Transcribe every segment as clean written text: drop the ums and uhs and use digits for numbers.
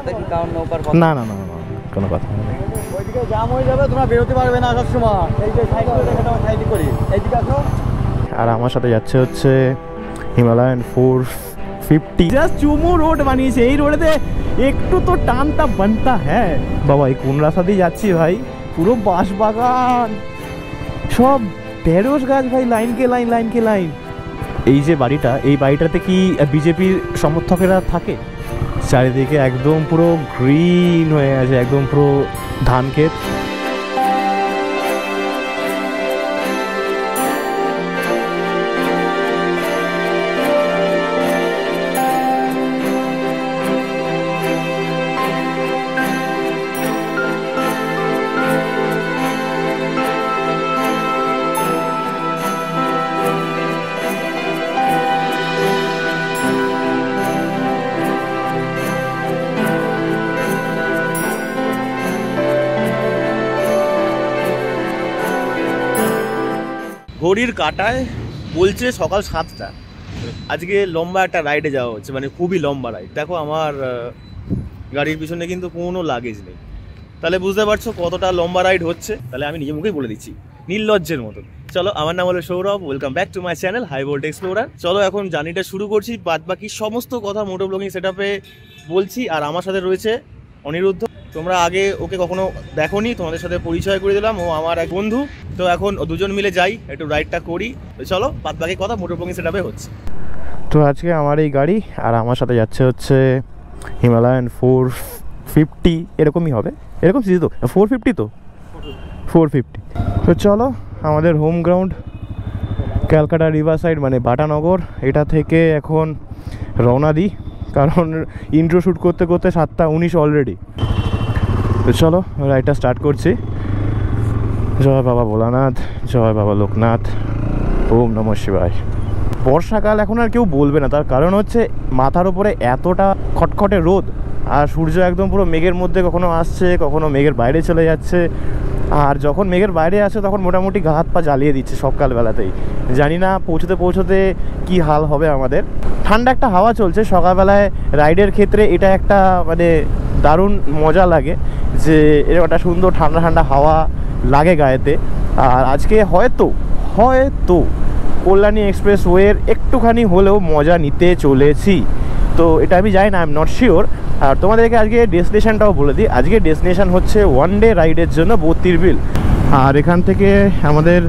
সাথে কি কারণ নৌকার কথা? না না না না, কোনো কথা নেই। ওইদিকে জাম হয়ে যাবে, তোমরা বেরোতে পারবে না আসার সময়। এই যে সাইকেল দেখে নাও, সাইড করি এইদিকে আসো। আর আমার সাথে যাচ্ছে হচ্ছে হিমালয়ান 450। জাস্ট চুমু রোড বানিয়েছে, এই রোডেতে একটু তো টানটা বানতা হ্যাঁ বাবা। এই কোন রাস্তা দিয়ে যাচ্ছি ভাই, পুরো বাঁশ বাগান, সব ঢেঁড়স গাছ ভাই, লাইন কে লাইন, লাইন কে লাইন। এই যে বাড়িটা, এই বাড়িটাতে কি বিজেপির সমর্থকেরা থাকে? চারিদিকে একদম পুরো গ্রিন হয়ে আছে, একদম পুরো ধান ক্ষেত। ঘড়ির কাঁটায় বলছে সকাল 7টা। আজকে লম্বা একটা রাইডে যাওয়া হচ্ছে, মানে খুবই লম্বা রাইড। দেখো আমার গাড়ির পিছনে কিন্তু কোনো লাগেজ নেই, তাহলে বুঝতে পারছো কতটা লম্বা রাইড হচ্ছে। তাহলে আমি নিজে মুখেই বলে দিচ্ছি, নির্লজ্জের মতন। চলো, আমার নাম হলো Sourav, welcome back to my channel high voltage explorer. চলো এখন জার্নিটা শুরু করছি, বাদ বাকি সমস্ত কথা মোটো ব্লগিং সেটআপে বলছি। আর আমার সাথে রয়েছে অনিরুদ্ধ। তোমরা আগে ওকে কখনো দেখোনি, তোমাদের সাথে পরিচয় করে দিলাম, ও আমার এক বন্ধু। তো এখন দুজন মিলে যাই, একটু রাইডটা করি। তো চলো, বাদ বাকি কথা মোটর ব্লগিং সেটআপে হচ্ছে। তো আজকে আমার এই গাড়ি, আর আমার সাথে যাচ্ছে হচ্ছে হিমালয়ান 450, এরকমই হবে, এরকম সিজি তো 450, তো 450। তো চলো, আমাদের home ground Calcutta river side মানে বাটানগর, এটা থেকে এখন রওনা দিই, কারণ ইন্ট্রো শ্যুট করতে করতে 7:19 অলরেডি। তো চলো রাইডটা স্টার্ট করছি। জয় বাবা ভোলানাথ, জয় বাবা লোকনাথ, ওম নমঃ শিবায়। বর্ষাকাল এখন আর কেউ বলবে না, তার কারণ হচ্ছে মাথার উপরে এতটা খটখটে রোদ, আর সূর্য একদম পুরো মেঘের মধ্যে কখনো আসছে, কখনো মেঘের বাইরে চলে যাচ্ছে। আর যখন মেঘের বাইরে আসে তখন মোটামুটি গা হাত পা জ্বালিয়ে দিচ্ছে সকালবেলাতেই। জানি না পৌঁছতে পৌঁছতে কি হাল হবে আমাদের। ঠান্ডা একটা হাওয়া চলছে সকালবেলায়, রাইডের ক্ষেত্রে এটা একটা মানে দারুণ মজা লাগে যে এরকম একটা সুন্দর ঠান্ডা ঠান্ডা হাওয়া লাগে গায়েতে। আর আজকে হয়তো কল্যাণী এক্সপ্রেস ওয়ের একটুখানি হলেও মজা নিতে চলেছি। তো এটা আমি জানি না, আই এম নট শিওর। আর তোমাদেরকে আজকে ডেস্টিনেশনটাও বলে দিই, আজকে ডেস্টিনেশন হচ্ছে ওয়ান ডে রাইডের জন্য বত্তিরবিল। আর এখান থেকে আমাদের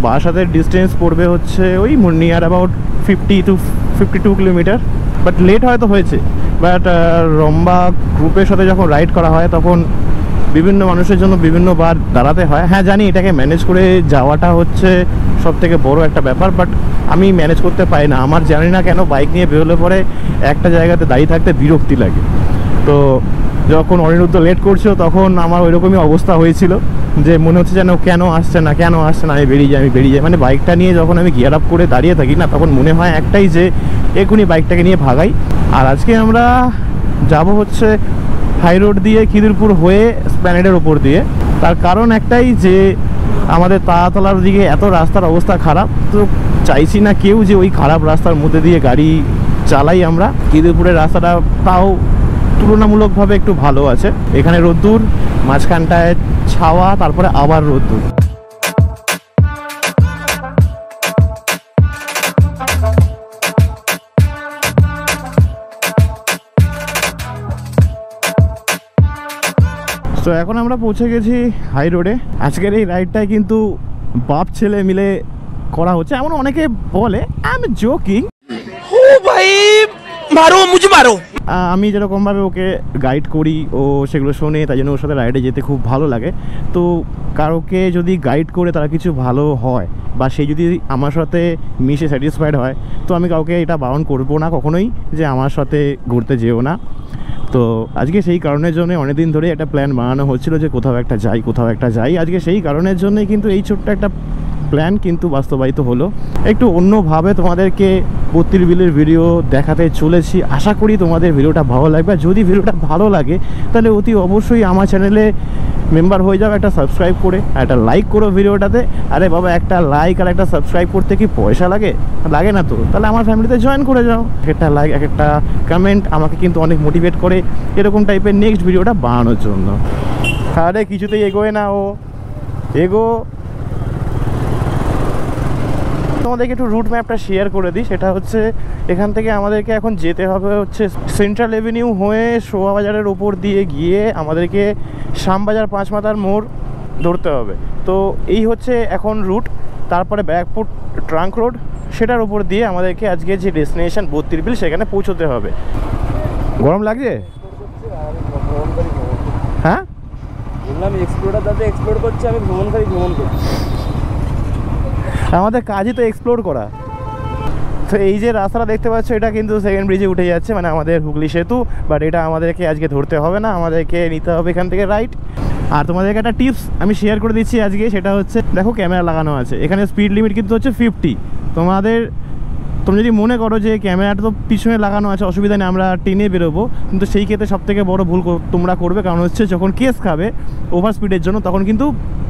বাসাদের ডিস্টেন্স পড়বে হচ্ছে ওই near about 50 to 52 kilometre. But let হয়তো হয়েছে, বাট লম্বা গ্রুপের সাথে যখন রাইড করা হয় তখন বিভিন্ন মানুষের জন্য বিভিন্ন বার দাঁড়াতে হয়। হ্যাঁ জানি, এটাকে ম্যানেজ করে যাওয়াটা হচ্ছে সব থেকে বড় একটা ব্যাপার, বাট আমি ম্যানেজ করতে পারি না। আমার জানি না কেন বাইক নিয়ে বেরোলে পরে একটা জায়গাতে দাঁড়িয়ে থাকতে বিরক্তি লাগে। তো যখন অনিরুদ্ধ লেট করছিল তখন আমার ওইরকমই অবস্থা হয়েছিল, যে মনে হচ্ছে যেন কেন আসছে না আমি বেরিয়ে যাই। মানে বাইকটা নিয়ে যখন আমি গিয়ার আপ করে দাঁড়িয়ে থাকি না, তখন মনে হয় একটাই যে এখনই বাইকটাকে নিয়ে ভাগাই। আর আজকে আমরা যাব হচ্ছে হাই রোড দিয়ে খিদিরপুর হয়ে স্প্ল্যানেডের ওপর দিয়ে। তার কারণ একটাই যে আমাদের তারাতলার দিকে এত রাস্তার অবস্থা খারাপ, তো চাইছি না কেউ যে ওই খারাপ রাস্তার মধ্যে দিয়ে গাড়ি চালাই আমরা। খিদিরপুরের রাস্তাটা তাও তুলনামূলকভাবে একটু ভালো আছে, এখানে রোদ্দুর, মাঝখানটায় ছাওয়া, তারপরে আবার রোদ্দুর। তো এখন আমরা পৌঁছে গেছি হাই রোডে। আজকের এই রাইডটাই কিন্তু বাপ ছেলে মিলে করা হচ্ছে, এমন অনেকে বলে, আই এম জোকিং। ও ভাই মারো মুঝে মারো। আমি যেরকমভাবে ওকে গাইড করি, ও সেগুলো শোনে, তাই জন্য ওর সাথে রাইডে যেতে খুব ভালো লাগে। তো কারোকে যদি গাইড করে তারা কিছু ভালো হয়, বা সে যদি আমার সাথে মিশে স্যাটিসফাইড হয়, তো আমি কাউকে এটা বারণ করবো না কখনোই যে আমার সাথে ঘুরতে যেও না। তো আজকে সেই কারণের জন্য অনেকদিন ধরে একটা প্ল্যান বানানো হচ্ছিল যে কোথাও একটা যাই। আজকে সেই কারণের জন্যই কিন্তু এই ছোট্ট একটা প্ল্যান কিন্তু বাস্তবায়িত হলো। একটু অন্যভাবে তোমাদেরকে বত্তিরবিলের ভিডিও দেখাতে চলেছি। আশা করি তোমাদের ভিডিওটা ভালো লাগবে। যদি ভিডিওটা ভালো লাগে তাহলে অতি অবশ্যই আমার চ্যানেলে মেম্বার হয়ে যাও একটা সাবস্ক্রাইব করে, আর একটা লাইক করো ভিডিওটাতে। আরে বাবা, একটা লাইক আর একটা সাবস্ক্রাইব করতে কি পয়সা লাগে? লাগে না তো, তাহলে আমার ফ্যামিলিতে জয়েন করে যাও। একটা লাইক, একটা কমেন্ট আমাকে কিন্তু অনেক মোটিভেট করে এরকম টাইপের নেক্সট ভিডিওটা বানানোর জন্য। আরে কিছুতেই এগোয় না ও, এগো। তোমাদেরকে একটু রুট ম্যাপটা শেয়ার করে দিই। সেটা হচ্ছে এখান থেকে আমাদেরকে এখন যেতে হবে হচ্ছে সেন্ট্রাল এভিনিউ হয়ে শোভাবাজারের ওপর দিয়ে গিয়ে আমাদেরকে শ্যামবাজার পাঁচমাথার মোড় ধরতে হবে। তো এই হচ্ছে এখন রুট। তারপরে ব্যারাকপুর ট্রাঙ্ক রোড, সেটার ওপর দিয়ে আমাদেরকে আজকে যে ডেস্টিনেশন 32 বিল সেখানে পৌঁছতে হবে। গরম লাগছে? হ্যাঁ বললাম এক্সপ্লোরার দাদা এক্সপ্লোর করছে, আমি ভ্রমণকারী ভ্রমণ করছি। আমাদের কাজই তো এক্সপ্লোর করা। তো এই যে রাস্তাটা দেখতে পাচ্ছ, এটা কিন্তু সেকেন্ড ব্রিজে উঠে যাচ্ছে, মানে আমাদের হুগলি সেতু। বাট এটা আমাদেরকে আজকে ধরতে হবে না, আমাদেরকে নিতে হবে এখান থেকে রাইট। আর তোমাদেরকে একটা টিপস আমি শেয়ার করে দিচ্ছি আজকে, সেটা হচ্ছে দেখো ক্যামেরা লাগানো আছে এখানে, স্পিড লিমিট কিন্তু হচ্ছে 50। তুমি যদি মনে করো যে ক্যামেরাটা তো পিছনে লাগানো আছে, অসুবিধা নেই, আমরা টেনে বেরোবো, কিন্তু সেই ক্ষেত্রে সবথেকে বড় ভুল তোমরা করবে। কারণ হচ্ছে যখন কেস খাবে ওভার স্পিডের জন্য, তখন কিন্তু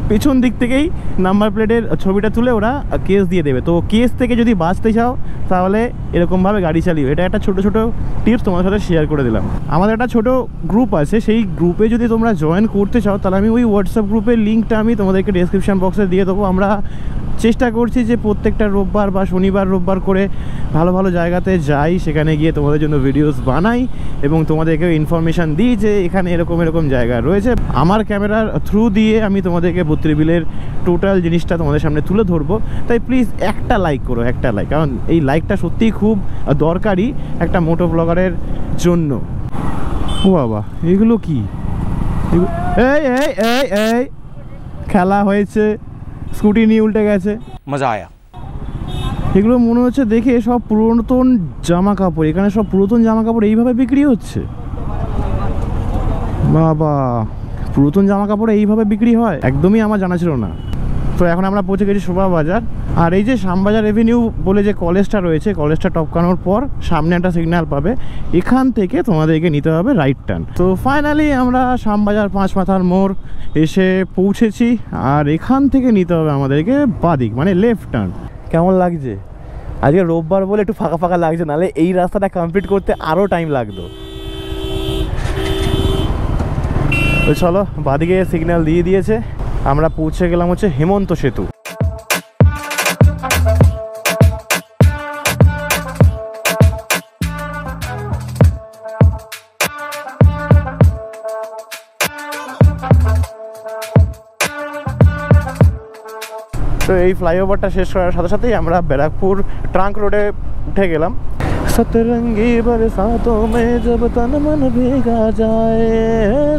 পেছন দিক থেকেই নাম্বার প্লেটের ছবিটা তুলে ওরা কেস দিয়ে দেবে। তো কেস থেকে যদি বাঁচতে চাও তাহলে এরকমভাবে গাড়ি চালিও। এটা একটা ছোটো ছোটো টিপস তোমার সাথে শেয়ার করে দিলাম। আমাদের একটা ছোটো গ্রুপ আছে, সেই গ্রুপে যদি তোমরা জয়েন করতে চাও তাহলে আমি ওই হোয়াটসঅ্যাপ গ্রুপের লিঙ্কটা আমি তোমাদেরকে ডেসক্রিপশান বক্সে দিয়ে দেবো। আমরা চেষ্টা করছি যে প্রত্যেকটা রোববার বা শনিবার রোববার করে ভালো ভালো জায়গাতে যাই, সেখানে গিয়ে তোমাদের জন্য ভিডিওস বানাই এবং তোমাদেরকে ইনফরমেশান দিই যে এখানে এরকম এরকম জায়গা রয়েছে। আমার ক্যামেরার থ্রু দিয়ে আমি তোমাদেরকে 32 বিলের টোটাল জিনিসটা তোমাদের সামনে তুলে ধরবো। তাই প্লিজ একটা লাইক করো, একটা লাইক, কারণ এই লাইকটা সত্যিই খুব দরকারি একটা মোটো ব্লগারের জন্য। ও বাবা, এগুলো কি? এই এই এই এই খেলা হয়েছে, স্কুটি নিয়ে উল্টে গেছে, মজা আয়া। এগুলো মনে হচ্ছে দেখে সব পুরাতন জামা কাপড়। এখানে সব পুরাতন জামা কাপড় এইভাবে বিক্রি হচ্ছে? বাবা, পুরাতন জামা কাপড় এইভাবে বিক্রি হয়? একদমই আমার জানা ছিল না। তো এখন আমরা পৌঁছে গেছি শোভাবাজার। আর এই যে শ্যামবাজার এভিনিউ বলে যে কলেজটা রয়েছে, কলেজটা টপকানোর পর সামনে একটা সিগন্যাল পাবে, এখান থেকে তোমাদেরকে নিতে হবে রাইট টার্ন। তো ফাইনালি আমরা শ্যামবাজার পাঁচমাথার মোড় এসে পৌঁছেছি, আর এখান থেকে নিতে হবে আমাদেরকে বাদিক, মানে লেফট টার্ন। কেমন লাগছে? আজকে রোববার বলে একটু ফাঁকা ফাঁকা লাগছে, নাহলে এই রাস্তাটা কমপ্লিট করতে আরও টাইম লাগতো। তো চলো, বাদিকে সিগন্যাল দিয়ে দিয়েছে, আমরা পৌঁছে গেলাম হচ্ছে হেমন্ত সেতু। তো এই ফ্লাইওভারটা শেষ করার সাথে সাথেই আমরা ব্যারাকপুর ট্রাঙ্ক রোডে উঠে গেলাম। सतरंगी बरसातों में जब तन मन भीगा जाए,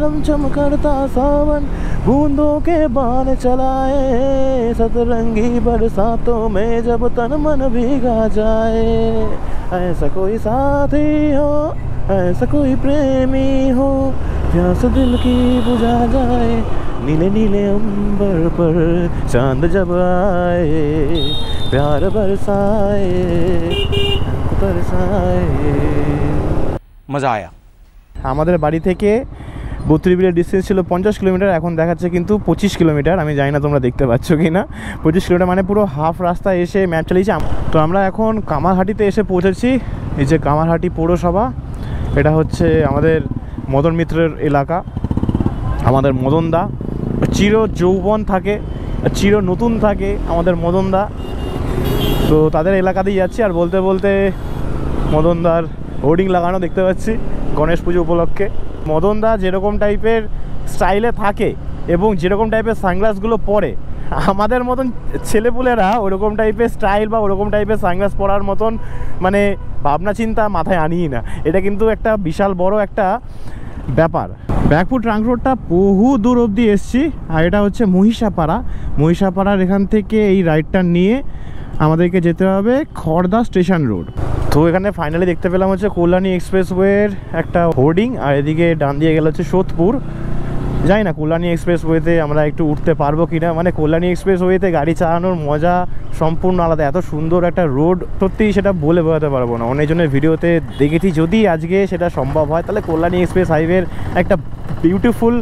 रमझम करता सावन बूंदों के बाण चलाए, सतरंगी बरसातों में जब तन मन भीगा जाए, ऐसा कोई साथी हो, ऐसा कोई प्रेमी हो, प्यास दिल की बुझा जाए, नीले नीले अंबर पर चांद जब आए, प्यार बरसाए মজা আয়া। আমাদের বাড়ি থেকে 32 বিলের ডিস্টেন্স ছিল 50 কিলোমিটার, এখন দেখাচ্ছে কিন্তু 25 কিলোমিটার। আমি জানি না তোমরা দেখতে পাচ্ছ কি না। 25 কিলোমিটার মানে পুরো হাফ রাস্তা এসে ম্যাপ চালিয়েছি। তো আমরা এখন কামারহাটিতে এসে পৌঁছেছি। এই যে কামারহাটি পৌরসভা, এটা হচ্ছে আমাদের মদন মিত্রের এলাকা। আমাদের মদনদা চির যৌবন থাকে, চির নতুন থাকে আমাদের মদনদা। তো তাদের এলাকাতেই যাচ্ছি, আর বলতে বলতে মদনদার হোর্ডিং লাগানো দেখতে পাচ্ছি গণেশ পুজো উপলক্ষে। মদনদা যেরকম টাইপের স্টাইলে থাকে এবং যেরকম টাইপের সানগ্লাসগুলো পরে, আমাদের মতন ছেলেপুলেরা ওরকম টাইপের স্টাইল বা ওরকম টাইপের সানগ্লাস পরার মতন মানে ভাবনা চিন্তা মাথায় আনিই না। এটা কিন্তু একটা বিশাল বড় একটা ব্যাপার। ব্যারাকপুর ট্রাঙ্ক রোডটা বহু দূর অবধি এসছি, আর এটা হচ্ছে মহিষাপাড়া। মহিষাপাড়ার এখান থেকে এই রাইডটা নিয়ে আমাদেরকে যেতে হবে খড়দা স্টেশন রোড। তো এখানে ফাইনালি দেখতে পেলাম হচ্ছে কল্যাণী এক্সপ্রেসওয়ের একটা হোর্ডিং, আর এদিকে ডান দিয়ে গেলে হচ্ছে সোদপুর। যাই না কল্যাণী এক্সপ্রেসওয়েতে আমরা একটু উঠতে পারবো কিনা, মানে কল্যাণী এক্সপ্রেসওয়েতে গাড়ি চালানোর মজা সম্পূর্ণ আলাদা। এত সুন্দর একটা রোড, সত্যিই সেটা বলে বোঝাতে পারবো না। অনেকজনের ভিডিওতে দেখেছি, যদি আজকে সেটা সম্ভব হয় তাহলে কল্যাণী এক্সপ্রেস হাইওয়ের একটা বিউটিফুল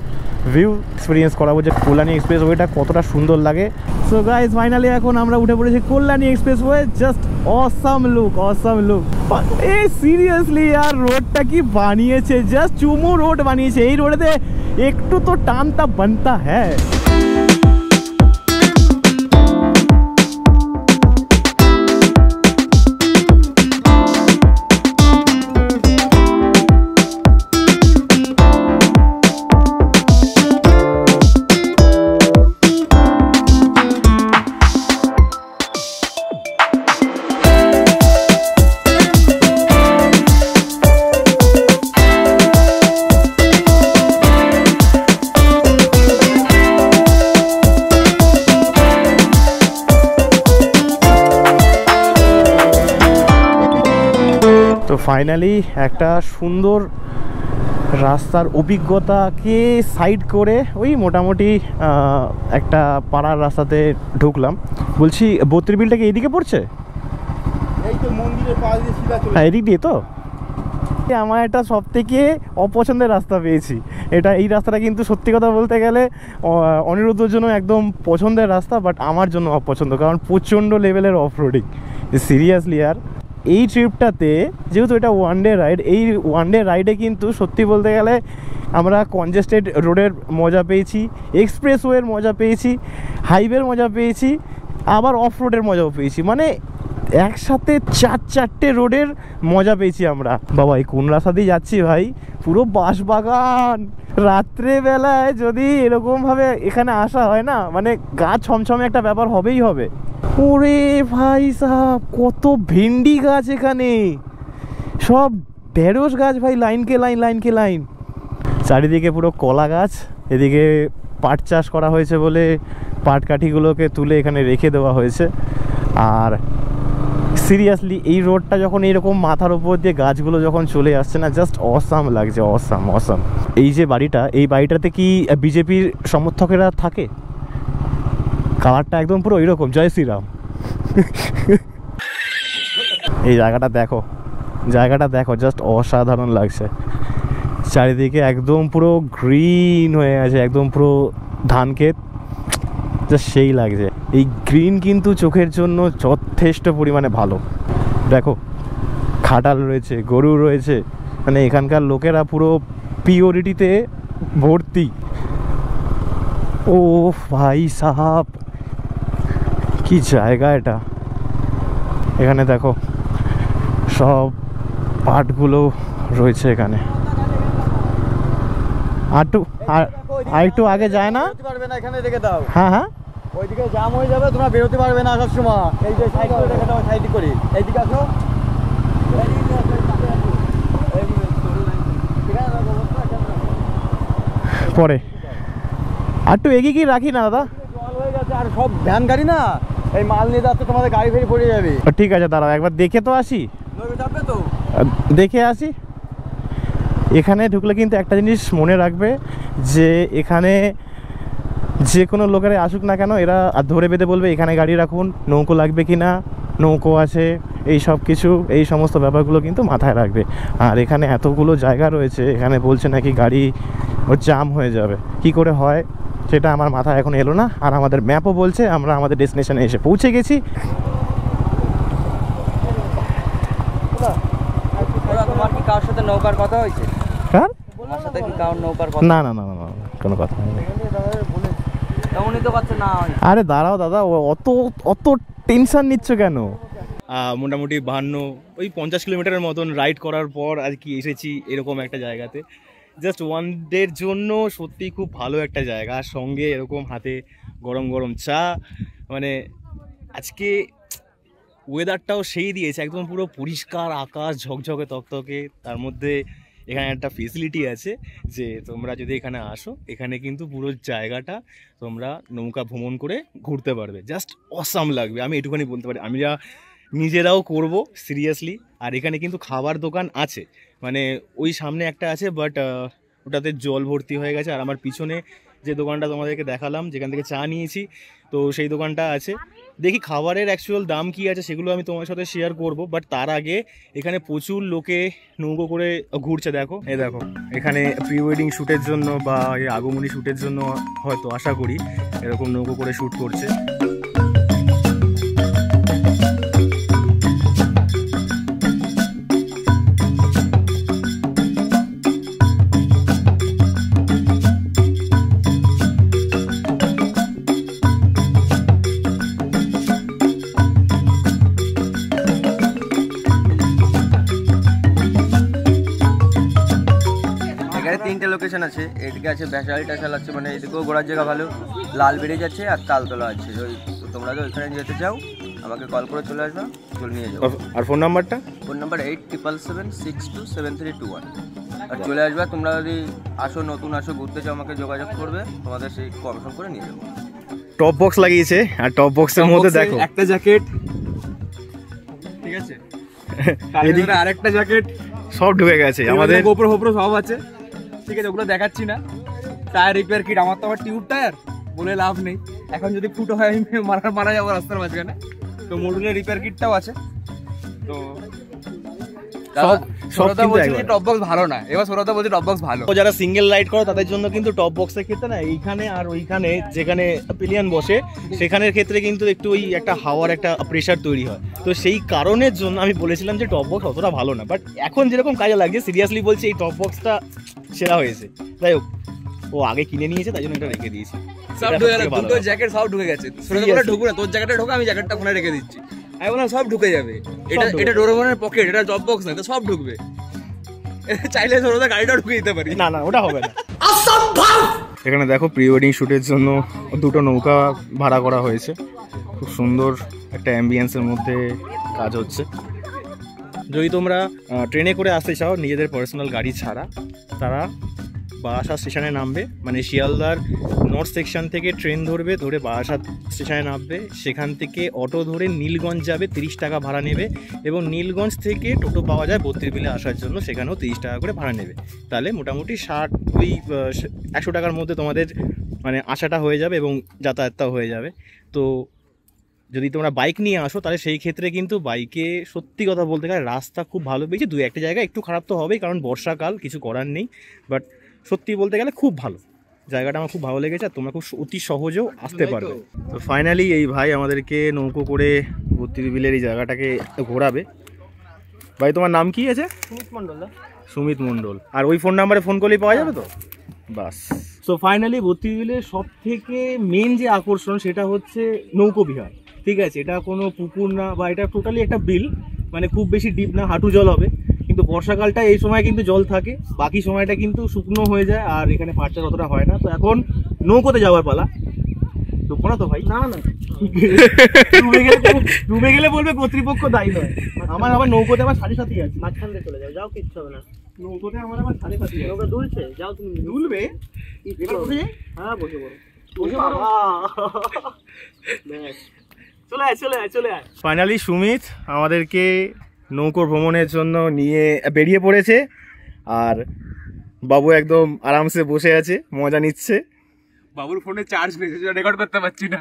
ভিউ এক্সপিরিয়েন্স করাবো যে কল্যাণী এক্সপ্রেসওয়েটা কতটা সুন্দর লাগে। সো গাইস ফাইনালি এখন আমরা উঠে পড়েছি Kalyani expressway. Just awesome look, awesome look. এ সিরিয়াসলি আর রোডটা কি বানিয়েছে, জাস্ট চুমু রোড বানিয়েছে। এই রোডেতে একটু তো টানতা বানতা হ্যাঁ। তো ফাইনালি একটা সুন্দর রাস্তার অভিজ্ঞতাকে সাইড করে ওই মোটামুটি একটা পাড়ার রাস্তাতে ঢুকলাম। বলছি বত্রিশ বিলটা কি এইদিকে পড়ছে? এই তো মন্দিরের পাশ দিয়ে সিধা চলে। হ্যাঁ এদিক দিয়ে তো। আমার এটা সব থেকে অপছন্দের রাস্তা পেয়েছি। এই রাস্তাটা কিন্তু সত্যি কথা বলতে গেলে অনিরুদ্ধর জন্য একদম পছন্দের রাস্তা, বাট আমার জন্য অপছন্দ, কারণ প্রচণ্ড লেভেলের অফ রোডিং। সিরিয়াসলি আর এই ট্রিপটাতে যেহেতু এটা ওয়ান ডে রাইড, এই ওয়ান ডে রাইডে কিন্তু সত্যি বলতে গেলে আমরা কনজেস্টেড রোডের মজা পেয়েছি, এক্সপ্রেসওয়ের মজা পেয়েছি, হাইওয়ের মজা পেয়েছি, আবার অফ রোডের মজাও পেয়েছি। মানে একসাথে চারটে রোডের মজা পেয়েছি আমরা। বাবা এই কোন রাস্তা দিয়ে যাচ্ছি ভাই, পুরো বাঁশবাগান। রাত্রেবেলায় যদি এরকমভাবে এখানে আসা হয় না, মানে গা ছমছমে একটা ব্যাপার হবেই হবে। ওরে ভাই সাহেব কত ভেন্ডি গাছ এখানে, সব ঢেঁড়স গাছ ভাই, লাইনকে লাইন লাইনকে লাইন। চারিদিকে পুরো কলা গাছ। এদিকে পাট চাষ করা হয়েছে বলে পাট কাঠিগুলোকে তুলে এখানে রেখে দেওয়া হয়েছে। আর সিরিয়াসলি এই রোডটা যখন এইরকম মাথার উপর দিয়ে গাছগুলো যখন চলে আসছে না, জাস্ট অসাম লাগছে, অসাম অসাম। এই যে বাড়িটা, এই বাড়িটাতে কি বিজেপির সমর্থকেরা থাকে? কালারটা একদম পুরো ওইরকম, জয় শ্রীরাম। এই জায়গাটা দেখো, জায়গাটা দেখো, জাস্ট অসাধারণ লাগছে। চারিদিকে একদম পুরো গ্রিন হয়ে আছে, একদম পুরো ধান ক্ষেত, জাস্ট সেই লাগছে। এই গ্রিন কিন্তু চোখের জন্য যথেষ্ট পরিমাণে ভালো। দেখো খাটাল রয়েছে, গরু রয়েছে, মানে এখানকার লোকেরা পুরো পিওরিটিতে ভর্তি। ও ভাই সাহাব কি জায়গা এটা। এখানে দেখো সব পাটগুলো রয়েছে এখানে। আর একটু আগে যায় না? পারবে না, এখানে রেখে দাও। হ্যাঁ হ্যাঁ ওইদিকে জাম হয়ে যাবে, তোমরা বেরোতে পারবে না আসার সময়। এই যে সাইড করে রেখে দাও, সাইড করি। এইদিকে আসো। পরে আর একটু এগিয়ে কি রাখি না দাদা? জল হয়ে গেছে, আর সব ভ্যান গাড়ি না, এই মাল নিয়ে যাচ্ছে, তোমাদের গাড়ি ফেরি পড়ে যাবে। ঠিক আছে দাঁড়াও, একবার দেখে তো আসি, যাবে তো দেখে আসি। এখানে ঢুকলে কিন্তু একটা জিনিস মনে রাখবে যে এখানে যে কোনো লোকেরা আসুক না কেন, এরা ধরে বেঁধে বলবে এখানে গাড়ি রাখুন, নৌকো লাগবে কি না, নৌকো আছে, এই সব কিছু, এই সমস্ত ব্যাপারগুলো কিন্তু মাথায় রাখবে। আর এখানে এতগুলো জায়গা রয়েছে, এখানে বলছে নাকি গাড়ি জাম হয়ে যাবে। কি করে হয় সেটা আমার মাথায় এখন এলো না। আর আমাদের ম্যাপও বলছে আমরা আমাদের ডেস্টিনেশনে এসে পৌঁছে গেছি। তোমার কি কারোর সাথে নৌকার কথা হয়েছে? হ্যাঁ তোমার সাথে কি কারোর নৌকার কথা? না না না না না, কোনো কথা নেই। তেমনই তো করছে না। আরে দাঁড়াও দাদা, অত অত টেনশন নিচ্ছ কেন? মোটামুটি 50 কিলোমিটারের মতন রাইড করার পর আর কি এসেছি এরকম একটা জায়গাতে। জাস্ট ওয়ান ডের জন্য সত্যি খুব ভালো একটা জায়গা। আর সঙ্গে এরকম হাতে গরম গরম চা, মানে আজকে ওয়েদারটাও সেই দিয়েছে, একদম পুরো পরিষ্কার আকাশ, ঝকঝকে তকতকে। তার মধ্যে এখানে একটা ফেসিলিটি আছে যে তোমরা যদি এখানে আসো, এখানে কিন্তু পুরো জায়গাটা তোমরা নৌকা ভ্রমণ করে ঘুরতে পারবে। জাস্ট অসাম লাগবে, আমি এটুখানি বলতে পারি। আমি যা নিজেরাও করব সিরিয়াসলি। আর এখানে কিন্তু খাবার দোকান আছে, মানে ওই সামনে একটা আছে, বাট ওটাতে জল ভর্তি হয়ে গেছে। আর আমার পিছনে যে দোকানটা তোমাদেরকে দেখালাম, যেখান থেকে চা নিয়েছি, তো সেই দোকানটা আছে। দেখি খাবারের অ্যাকচুয়াল দাম কি আছে সেগুলো আমি তোমার সাথে শেয়ার করব, বাট তার আগে এখানে প্রচুর লোকে নৌকো করে ঘুরছে। দেখো এই দেখো, এখানে প্রি ওয়েডিং শ্যুটের জন্য বা এই আগমনী শ্যুটের জন্য হয়তো আশা করি এরকম নৌকো করে শ্যুট করছে। তিনটে লোকেশন আছে, এদিকে আছে ব্যাসাল টাসাল আছে, মানে এদিকেও ঘোরার জায়গা ভালো, লাল বেরিয়ে যাচ্ছে আর তালতলা আছে। ওই তোমরা তো ওইখানে যেতে চাও আমাকে কল করে চলে আসবে, চলে নিয়ে যাবো। আর ফোন নাম্বারটা? Phone number 8777627321। আর চলে আসবে, তোমরা যদি আসো, নতুন আসো, ঘুরতে চাও আমাকে যোগাযোগ করবে, তোমাদের সেই কনফার্ম করে নিয়ে যাবো। টপ বক্স লাগিয়েছে, আর টপ বক্সের মধ্যে দেখো একটা জ্যাকেট, ঠিক আছে, এদিকে আরেকটা জ্যাকেট, সব ঢুকে গেছে আমাদের। গোপ্রো ফোপ্রো সব আছে, ঠিক আছে, ওগুলো দেখাচ্ছি না। টায়ার রিপেয়ার কিট, আমার তো আবার টিউব টায়ার, বলে লাভ নেই, এখন যদি ফুটো হয় আমি মারা যাবো রাস্তার মাঝখানে। তো মডুলের রিপেয়ার কিটটাও আছে। তো সৌরদা বলছে যে টপ বক্স ভালো না, এবার সৌরদা বলছে টপ বক্স ভালো। যারা সিঙ্গেল রাইড করে তাদের জন্য কিন্তু টপ বক্সের ক্ষেত্রে না, এইখানে আর ওইখানে যেখানে পিলিয়ন বসে সেখানের ক্ষেত্রে কিন্তু একটু ওই একটা হাওয়ার একটা প্রেশার তৈরি হয়। তো সেই কারণের জন্য আমি বলেছিলাম যে টপ বক্স অতটা ভালো না, বাট এখন যেরকম কাজে লাগছে সিরিয়াসলি বলছি এই টপ বক্সটা সেরা হয়েছে। যাই হোক, ও আগে কিনে নিয়েছে তাই জন্য এটা রেখে দিয়েছি। সব ঢুকে গেল, দুটো জ্যাকেট সব ঢুকে গেছে। সৌরদা ঢুকবে না, তোর জ্যাকেটটা ঢোকা, আমি জ্যাকেটটা ফোনে রেখে দিচ্ছি। আমি বললাম সব ঢুকে যাবে, এটা ডোরেমনের পকেট, এটা টপ বক্স না, তো সব ঢুকবে। চাইলে সৌরদা গাড়িটা ঢুকে দিতে পারি। না না, ওটা হবে না, অসম্ভব। এখানে দেখো প্রি ওয়েডিং শ্যুটের জন্য দুটো নৌকা ভাড়া করা হয়েছে, খুব সুন্দর একটা অ্যাম্বিয়েন্সের মধ্যে কাজ হচ্ছে। যদি তোমরা ট্রেনে করে আসতে চাও নিজেদের পার্সোনাল গাড়ি ছাড়া, তারা বারাসাত স্টেশনে নামবে, মানে শিয়ালদার নর্থ সেকশন থেকে ট্রেন ধরবে, ধরে বারাসাত স্টেশনে নামবে, সেখান থেকে অটো ধরে নীলগঞ্জ যাবে, 30 টাকা ভাড়া নেবে, এবং নীলগঞ্জ থেকে টোটো পাওয়া যায় বত্রিবিলে আসার জন্য, সেখানেও 30 টাকা করে ভাড়া নেবে। তাহলে মোটামুটি 100 টাকার মধ্যে তোমাদের মানে আসাটা হয়ে যাবে এবং যাতায়াতটাও হয়ে যাবে। তো যদি তোমরা বাইক নিয়ে আসো তাহলে সেই ক্ষেত্রে কিন্তু বাইকে সত্যি কথা বলতে গেলে রাস্তা খুব ভালো পেয়েছে, দু একটা জায়গায় একটু খারাপ তো হবেই কারণ বর্ষাকাল, কিছু করার নেই, বাট সত্যি বলতে গেলে খুব ভালো জায়গাটা, আমার খুব ভালো লেগেছে। আর তোমরা খুব অতি সহজেও আসতে পারবে। তো ফাইনালি এই ভাই আমাদেরকে নৌকো করে বত্রিবিলের এই জায়গাটাকে ঘোরাবে। ভাই তোমার নাম কি আছে? সুমিত মণ্ডল। সুমিত মণ্ডল। আর ওই ফোন নাম্বারে ফোন করলেই পাওয়া যাবে তো? বাস। সো ফাইনালি বত্রিবিলের সব থেকে মেন যে আকর্ষণ সেটা হচ্ছে নৌকো বিহার, ঠিক আছে। এটা কোনো পুকুর না, বা এটা টোটালি একটা বিল, মানে খুব বেশি ডিপ না, হাঁটু জল হবে। কিন্তু বর্ষাকালটা এই সময় কিন্তু জল থাকে, বাকি সময়টা কিন্তু শুকনো হয়ে যায়, আর এখানে পার্চার অতটা হয় না। তো এখন নৌকোতে যাওয়ার পালা। ডুববো না তো ভাই? না না, ডুবে গেলে বলবে কর্তৃপক্ষ দায়ী নয়। আমার আবার নৌকোতে আমার সাথে সাথেই আছে, মাঝখান দিয়ে চলে যাও, যাও, কিচ্ছু হবে না। নৌকোতে আমার আবার সাথে সাথেই আছে। নৌকা দুলছে, যাও তুমি। দুলবে? হ্যাঁ, বসে পড়ো, বসে পড়ো। চলে আয়, চলে আয়, চলে আয়। ফাইনালি সুমিত আমাদেরকে নৌকো ভ্রমণের জন্য নিয়ে বেরিয়ে পড়েছে, আর বাবু একদম আরামসে বসে আছে, মজা নিচ্ছে। বাবুর ফোনে চার্জ নেই, রেকর্ড করতে পারছি না।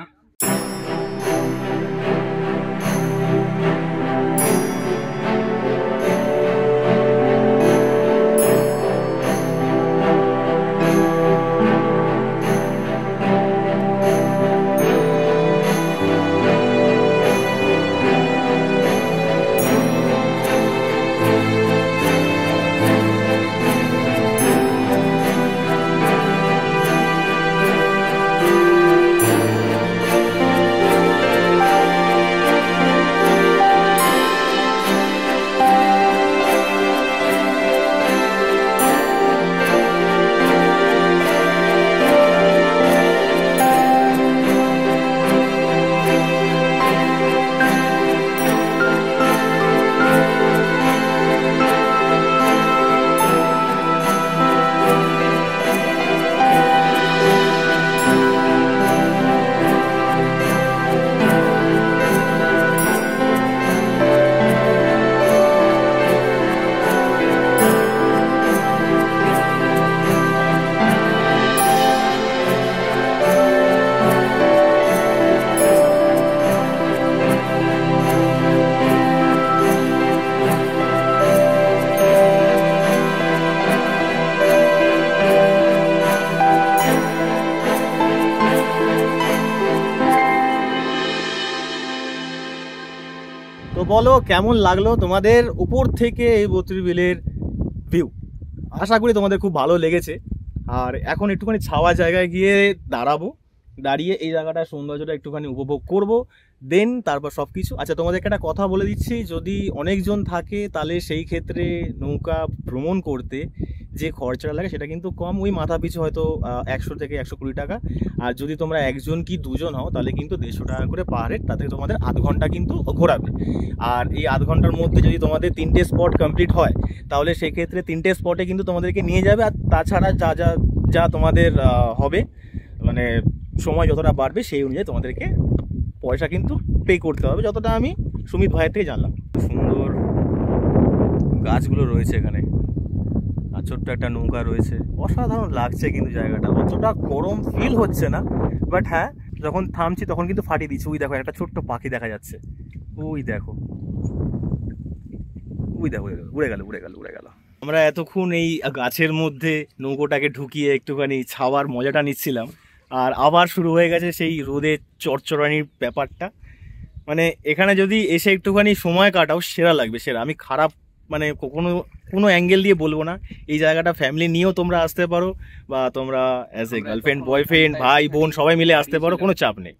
বলো কেমন লাগলো তোমাদের উপর থেকে এই বত্রি বিলের ভিউ? আশা করি তোমাদের খুব ভালো লেগেছে। আর এখন একটুখানি ছাওয়া জায়গায় গিয়ে দাঁড়াবো, দাঁড়িয়ে এই জায়গাটার সৌন্দর্যটা একটুখানি উপভোগ করব, দেন তারপর সব কিছু। আচ্ছা, তোমাদেরকে একটা কথা বলে দিচ্ছি, যদি অনেকজন থাকে তাহলে সেই ক্ষেত্রে নৌকা ভ্রমণ করতে যে খরচাটা লাগে সেটা কিন্তু কম, ওই মাথা পিছু হয়তো 100 থেকে 120 টাকা। আর যদি তোমরা একজন কি দুজন হও তাহলে কিন্তু 150 টাকা করে পার হেড, তাতে তোমাদের আধ ঘন্টা কিন্তু ঘোরাবে। আর এই আধ ঘন্টার মধ্যে যদি তোমাদের 3টে স্পট কমপ্লিট হয় তাহলে সেক্ষেত্রে 3টে স্পটে কিন্তু তোমাদেরকে নিয়ে যাবে। আর তাছাড়া যা যা যা তোমাদের হবে, মানে সময় যতটা বাড়বে সেই অনুযায়ী তোমাদেরকে পয়সা কিন্তু পে করতে হবে, যতটা আমি সুমিত ভাইয়ের থেকে জানলাম। সুন্দর গাছগুলো রয়েছে এখানে, আর ছোট্ট একটা নৌকা রয়েছে, অসাধারণ লাগছে কিন্তু জায়গাটা। অতটা গরম ফিল হচ্ছে না, বাট হ্যাঁ যখন থামছি তখন কিন্তু ফাটিয়ে দিচ্ছে। ওই দেখো একটা ছোট্ট পাখি দেখা যাচ্ছে, ওই দেখো, ওই দেখো, উড়ে গেল উড়ে গেল উড়ে গেল। আমরা এতক্ষণ এই গাছের মধ্যে নৌকোটাকে ঢুকিয়ে একটুখানি ছাওয়ার মজাটা নিচ্ছিলাম, আর আবার শুরু হয়ে গেছে সেই রোদে চড়চড়ানির ব্যাপারটা। মানে এখানে যদি এসে একটুখানি সময় কাটাও সেরা লাগবে, সেরা। আমি খারাপ মানে কোনো অ্যাঙ্গেল দিয়ে বলবো না। এই জায়গাটা ফ্যামিলি নিয়েও তোমরা আসতে পারো, বা তোমরা অ্যাজ এ গার্লফ্রেন্ড বয়ফ্রেন্ড ভাই বোন সবাই মিলে আসতে পারো, কোনো চাপ নেই।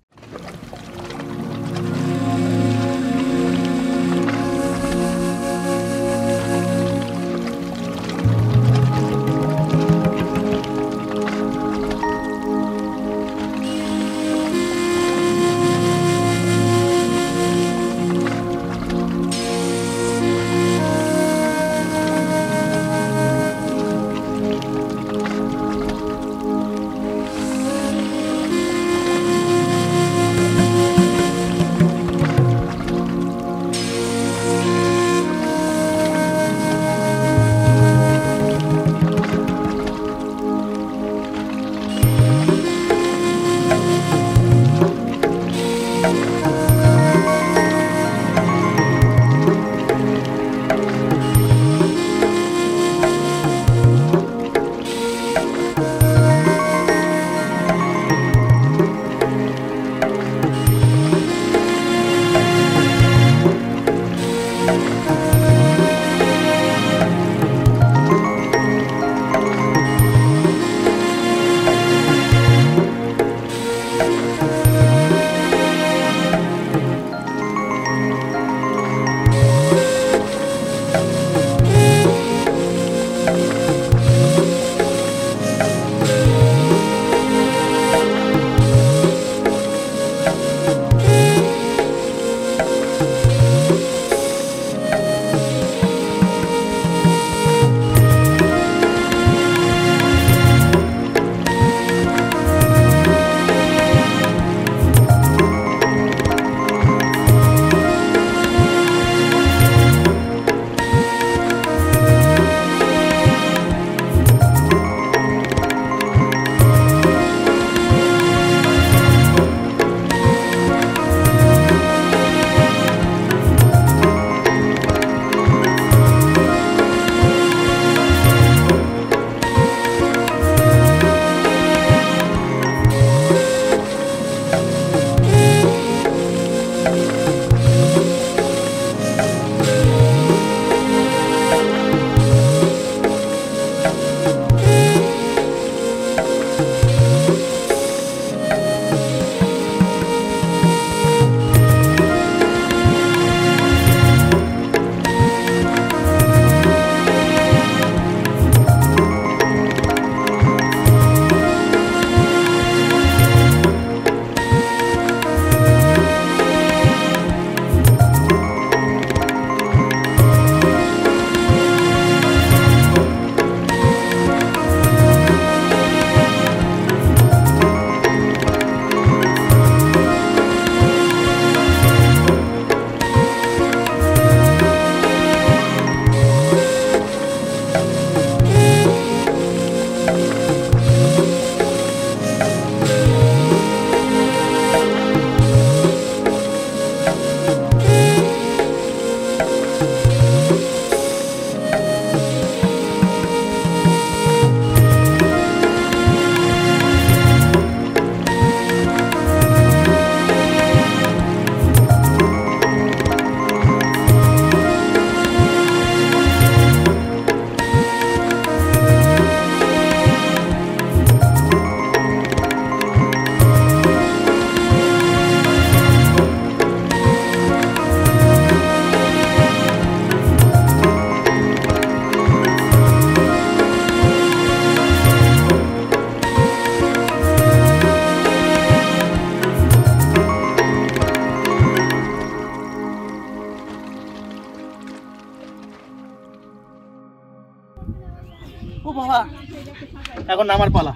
এখন নামার পালা।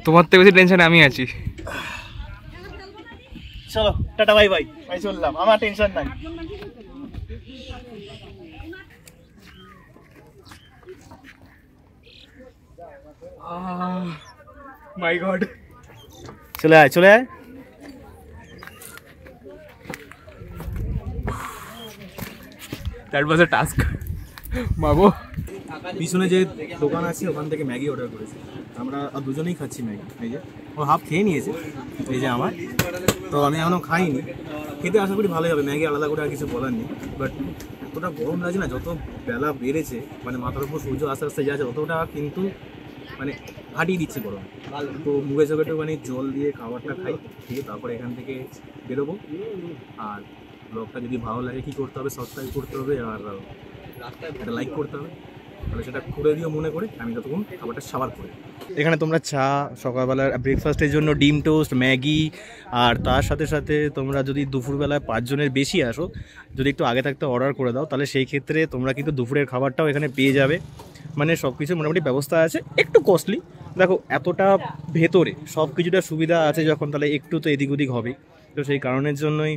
তোমার থেকে বেশি টেনশনে আমি আছি। চলো টাটা বাই বাই, ভাই চললাম, আমার টেনশন নাই। মাই গড, চলে আয় চলে আয়। দ্যাট ওয়াজ আ টাস্ক বাবু। পিছনে যে দোকান আছে ওখান থেকে ম্যাগি অর্ডার করেছি, আমরা দুজনেই খাচ্ছি ম্যাগি। এই যে ও হাফ খেয়ে নিয়েছে, এই যে আমার, তো আমি এখনও খাইনি। খেতে আশা করি ভালোই হবে, ম্যাগি আলাদা করে আর কিছু বলার নেই। বাট এতটা গরম লাগছে না, যত বেলা বেড়েছে, মানে মাথার উপর সূর্য আস্তে আস্তে যাচ্ছে, ততটা কিন্তু মানে ফাটিয়ে দিচ্ছে গরম। তো মুখে চোখে একটুখানি জল দিয়ে খাবারটা খাই, খেয়ে তারপরে এখান থেকে বেরোবো। আর ব্লগটা যদি ভালো লাগে কী করতে হবে, সাবস্ক্রাইব করতে হবে আর একটা লাইক করতে হবে, তাহলে সেটা করে দিও মনে করে। আমি ততক্ষণ খাবারটা সাবার করি। এখানে তোমরা চা, সকালবেলার ব্রেকফাস্টের জন্য ডিম টোস্ট, ম্যাগি, আর তার সাথে সাথে তোমরা যদি দুপুরবেলায় 5 জনের বেশি আসো, যদি একটু আগে থাকতে অর্ডার করে দাও, তাহলে সেই ক্ষেত্রে তোমরা কিন্তু দুপুরের খাবারটাও এখানে পেয়ে যাবে। মানে সব কিছু মোটামুটি ব্যবস্থা আছে, একটু কস্টলি। দেখো এতটা ভেতরে সব কিছুটা সুবিধা আছে যখন, তাহলে একটু তো এদিক ওদিক হবেই। তো সেই কারণের জন্যই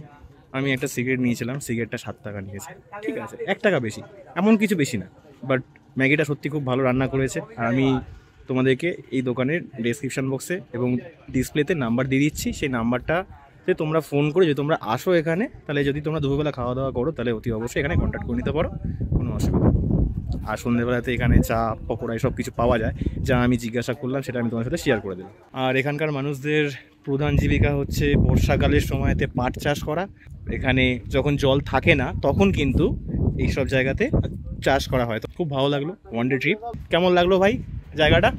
আমি একটা সিগারেট নিয়েছিলাম, সিগারেটটা 7 টাকা নিয়েছে, ঠিক আছে, 1 টাকা বেশি, এমন কিছু বেশি না। বাট ম্যাগিটা সত্যি খুব ভালো রান্না করেছে। আর আমি তোমাদেরকে এই দোকানের ডেসক্রিপশন বক্সে এবং ডিসপ্লেতে নাম্বার দিয়ে দিচ্ছি, সেই নাম্বারটাতে তোমরা ফোন করে যদি তোমরা আসো এখানে, তাহলে যদি তোমরা দুপুরবেলা খাওয়া দাওয়া করো, তাহলে অতি অবশ্যই এখানে কন্ট্যাক্ট করে নিতে পারো, কোনো অসুবিধা নেই। আর সন্ধ্যেবেলাতে এখানে চা, পকোড়া সব কিছু পাওয়া যায়, যা আমি জিজ্ঞাসা করলাম সেটা আমি তোমার সাথে শেয়ার করে দিলাম। আর এখানকার মানুষদের প্রধান জীবিকা হচ্ছে বর্ষাকালের সময়তে পাট চাষ করা। এখানে যখন জল থাকে না তখন কিন্তু এইসব জায়গাতে চাষ করা হয়। তো খুব ভালো লাগলো, ওয়ান ডে ট্রিপ। কেমন লাগলো ভাই জায়গাটা?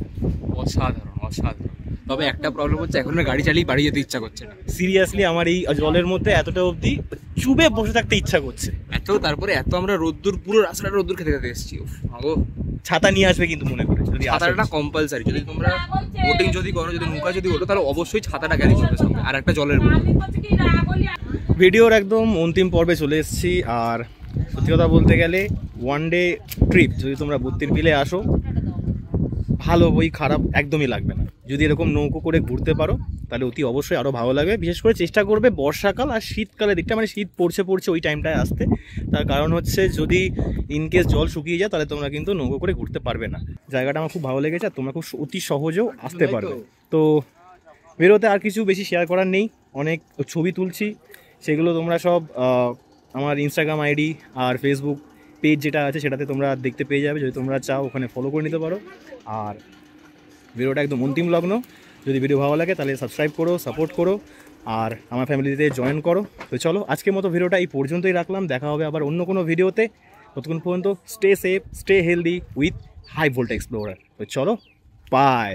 অসাধারণ অসাধারণ। তবে একটা প্রবলেম হচ্ছে, এখন গাড়ি চালিয়ে বাড়ি যেতে ইচ্ছা করছে না। সিরিয়াসলি আমার এই জলের মধ্যে এতটা অবধি চুবে বসে থাকতে ইচ্ছা করছে। তারপরে এত আমরা রোদ্দুর, পুরো রাস্তাটা রোদ্দুর খেতে খেতে এসেছি। ছাতা নিয়ে আসবে কিন্তু মনে করে, যদি ছাতাটা কম্পালসারি। যদি তোমরা বোটিং যদি করো, যদি নৌকা যদি ওঠো, তাহলে অবশ্যই ছাতাটা ক্যারি করবে সঙ্গে, আর একটা জলের বোতল। ভিডিওর একদম অন্তিম পর্বে চলে এসেছি। আর সত্যি কথা বলতে গেলে ওয়ান ডে ট্রিপ যদি তোমরা বুত্তির বিলে আসো, ভালো বই খারাপ একদমই লাগবে না। যদি এরকম নৌকো করে ঘুরতে পারো তাহলে অতি অবশ্যই আরও ভালো লাগবে। বিশেষ করে চেষ্টা করবে বর্ষাকাল আর শীতকালের দিকটা, মানে শীত পড়ছে ওই টাইমটায় আসতে। তার কারণ হচ্ছে যদি ইনকেস জল শুকিয়ে যায়, তাহলে তোমরা কিন্তু নৌকো করে ঘুরতে পারবে না। জায়গাটা আমার খুব ভালো লেগেছে, আর তোমরা খুব অতি সহজেও আসতে পারবে। তো বেরোতে আর কিছু বেশি শেয়ার করার নেই, অনেক ছবি তুলছি, সেগুলো তোমরা সব আমার ইনস্টাগ্রাম আইডি আর ফেসবুক পেজ যেটা আছে সেটাতে তোমরা দেখতে পেয়ে যাবে। যদি তোমরা চাও ওখানে ফলো করে নিতে পারো। আর ভিডিওটা একদম অন্তিম লগ্ন। যদি ভিডিও ভালো লাগে তাহলে সাবস্ক্রাইব করো, সাপোর্ট করো, আর আমার ফ্যামিলিতে জয়েন করো। তো চলো আজকের মতো ভিডিওটা এই পর্যন্তই রাখলাম। দেখা হবে আবার অন্য কোনো ভিডিওতে। ততক্ষণ পর্যন্ত stay safe, stay healthy with high voltage explorer. তো চলো, বাই।